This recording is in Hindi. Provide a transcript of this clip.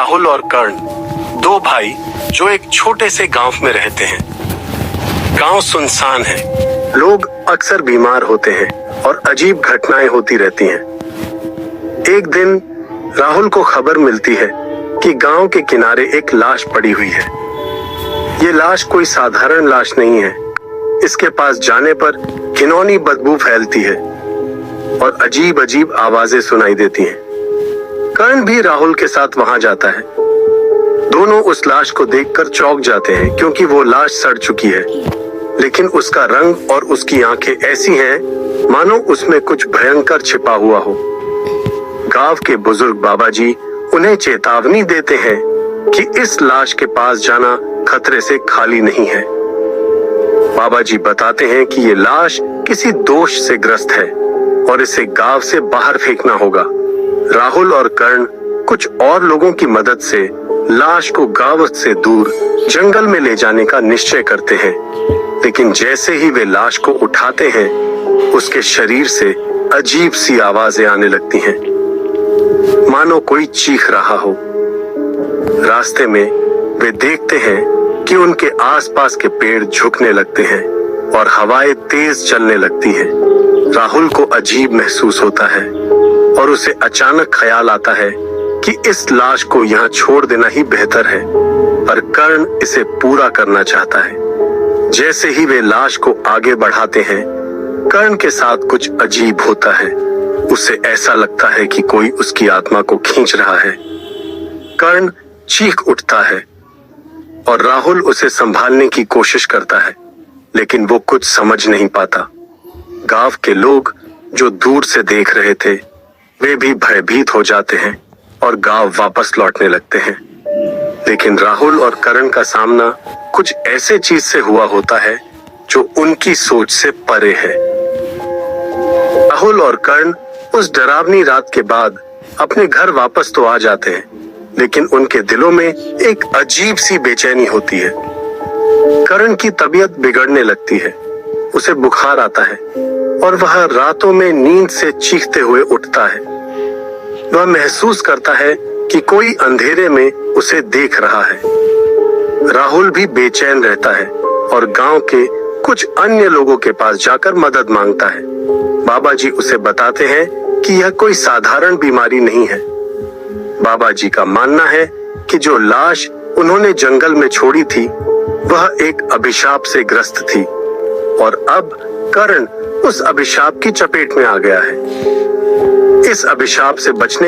राहुल और कर्ण, दो भाई जो एक छोटे से गांव में रहते हैं। गांव सुनसान है, लोग अक्सर बीमार होते हैं और अजीब घटनाएं होती रहती हैं। एक दिन राहुल को खबर मिलती है कि गांव के किनारे एक लाश पड़ी हुई है। ये लाश कोई साधारण लाश नहीं है। इसके पास जाने पर घिनौनी बदबू फैलती है और अजीब अजीब आवाजें सुनाई देती हैं। कर्ण भी राहुल के साथ वहां जाता है। दोनों उस लाश को देखकर चौंक जाते हैं क्योंकि वो लाश सड़ चुकी है, लेकिन उसका रंग और उसकी आंखें ऐसी हैं मानो उसमें कुछ भयंकर छिपा हुआ हो। गांव के बुजुर्ग बाबा जी उन्हें चेतावनी देते हैं कि इस लाश के पास जाना खतरे से खाली नहीं है। बाबा जी बताते हैं कि ये लाश किसी दोष से ग्रस्त है और इसे गांव से बाहर फेंकना होगा। राहुल और कर्ण कुछ और लोगों की मदद से लाश को गांव से दूर जंगल में ले जाने का निश्चय करते हैं, लेकिन जैसे ही वे लाश को उठाते हैं, उसके शरीर से अजीब सी आवाजें आने लगती हैं, मानो कोई चीख रहा हो। रास्ते में वे देखते हैं कि उनके आसपास के पेड़ झुकने लगते हैं और हवाएं तेज चलने लगती हैं। राहुल को अजीब महसूस होता है और उसे अचानक ख्याल आता है कि इस लाश को यहाँ छोड़ देना ही बेहतर है, पर कर्ण इसे पूरा करना चाहता है। जैसे ही वे लाश को आगे बढ़ाते हैं, कर्ण के साथ कुछ अजीब होता है। उसे ऐसा लगता है कि कोई उसकी आत्मा को खींच रहा है। कर्ण चीख उठता है और राहुल उसे संभालने की कोशिश करता है, लेकिन वो कुछ समझ नहीं पाता। गांव के लोग जो दूर से देख रहे थे, वे भी भयभीत हो जाते हैं और गांव वापस लौटने लगते हैं। लेकिन राहुल और कर्ण का सामना कुछ ऐसे चीज से हुआ होता है जो उनकी सोच से परे है। राहुल और कर्ण उस डरावनी रात के बाद अपने घर वापस तो आ जाते हैं, लेकिन उनके दिलों में एक अजीब सी बेचैनी होती है। कर्ण की तबीयत बिगड़ने लगती है, उसे बुखार आता है और वह रातों में नींद से चीखते हुए उठता है। वह महसूस करता है कि कोई अंधेरे में उसे देख रहा है। राहुल भी बेचैन रहता है और गांव के कुछ अन्य लोगों के पास जाकर मदद मांगता है। बाबा जी उसे बताते हैं कि यह कोई साधारण बीमारी नहीं है। बाबा जी का मानना है कि जो लाश उन्होंने जंगल में छोड़ी थी, वह एक अभिशाप से ग्रस्त थी और अब कर्ण उस अभिशाप की चपेट में आ गया है। इस अभिशाप से बचने